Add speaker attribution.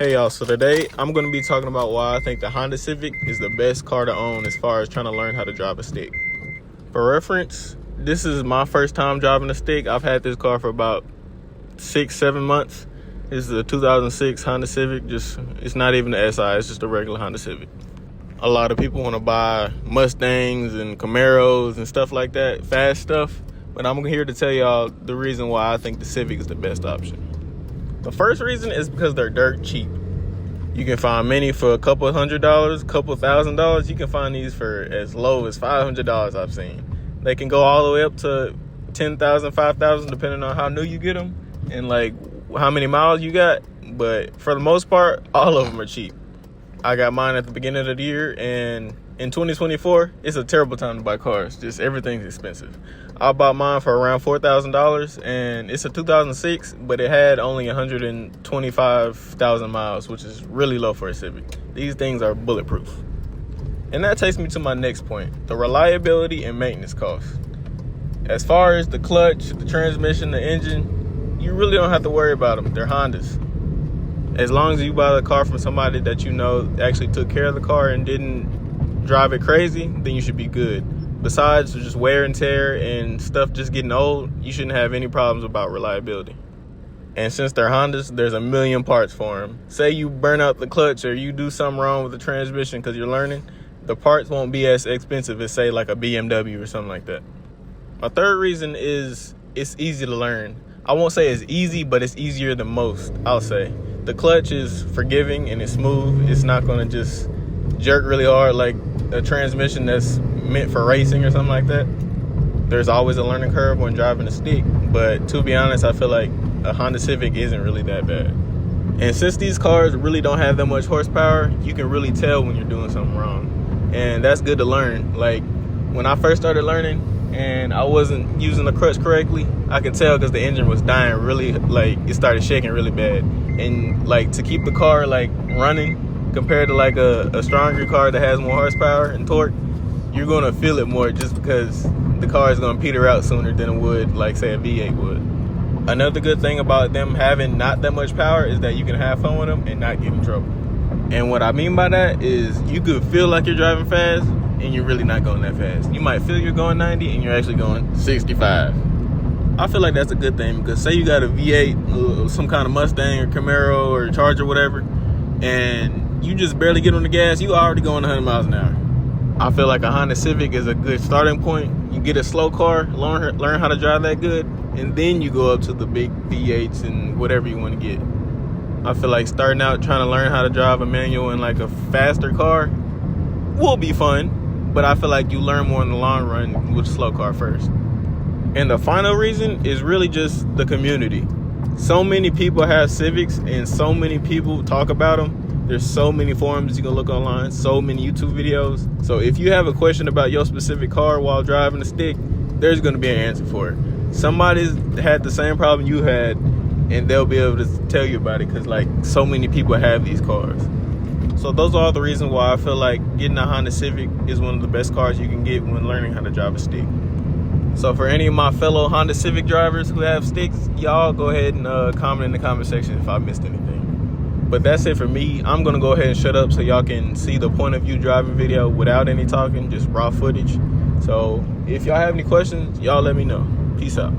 Speaker 1: Hey y'all, so today I'm going to be talking about why I think the Honda Civic is the best car to own as far as trying to learn how to drive a stick. For reference, this is my first time driving a stick. I've had this car for about 6-7 months. This is a 2006 Honda Civic. It's not even the SI, it's just a regular Honda Civic. A lot of people want to buy Mustangs and Camaros and stuff like that, fast stuff, but I'm here to tell y'all the reason why I think the Civic is the best option. The first reason is because they're dirt cheap. You can find many for a couple $100s, couple $1,000s. You can find these for as low as $500 I've seen. They can go all the way up to $10,000, $5,000 depending on how new you get them and like how many miles you got. But for the most part, all of them are cheap. I got mine at the beginning of the year, and in 2024, it's a terrible time to buy cars. Just everything's expensive. I bought mine for around $4,000, and it's a 2006, but it had only 125,000 miles, which is really low for a Civic. These things are bulletproof. And that takes me to my next point, the reliability and maintenance costs. As far as the clutch, the transmission, the engine, you really don't have to worry about them. They're Hondas. As long as you buy the car from somebody that you know actually took care of the car and didn't drive it crazy, then you should be good. Besides just wear and tear and stuff just getting old, you shouldn't have any problems about reliability. And since they're Hondas, there's a million parts for them. Say you burn out the clutch or you do something wrong with the transmission because you're learning, the parts won't be as expensive as, say, like a BMW or something like that. My third reason is it's easy to learn. I won't say it's easy, but it's easier than most, I'll say. The clutch is forgiving and it's smooth. It's not going to just jerk really hard like a transmission that's meant for racing or something like that. There's always a learning curve when driving a stick, but to be honest, I feel like a Honda Civic isn't really that bad. And since these cars really don't have that much horsepower, you can really tell when you're doing something wrong. And that's good to learn. Like when I first started learning and I wasn't using the clutch correctly, I could tell because the engine was dying really, like it started shaking really bad. And like to keep the car like running compared to like a stronger car that has more horsepower and torque, you're gonna feel it more just because the car is gonna peter out sooner than it would like say a V8 would. Another good thing about them having not that much power is that you can have fun with them and not get in trouble. And what I mean by that is you could feel like you're driving fast and you're really not going that fast. You might feel you're going 90 and you're actually going 65. I feel like that's a good thing because say you got a V8, some kind of Mustang or Camaro or Charger, whatever, and you just barely get on the gas, you already going 100 miles an hour. I feel like a Honda Civic is a good starting point. You get a slow car, learn how to drive that good, and then you go up to the big V8s and whatever you want to get. I feel like starting out trying to learn how to drive a manual in like a faster car will be fun, but I feel like you learn more in the long run with a slow car first. And the final reason is really just the community. So many people have Civics and so many people talk about them. There's so many forums you can look online, so many YouTube videos. So if you have a question about your specific car while driving a stick, there's going to be an answer for it. Somebody's had the same problem you had and they'll be able to tell you about it because like so many people have these cars. So those are all the reasons why I feel like getting a Honda Civic is one of the best cars you can get when learning how to drive a stick. So for any of my fellow Honda Civic drivers who have sticks, y'all go ahead and comment in the comment section if I missed anything. But that's it for me. I'm going to go ahead and shut up so y'all can see the point of view driving video without any talking, just raw footage. So if y'all have any questions, y'all let me know. Peace out.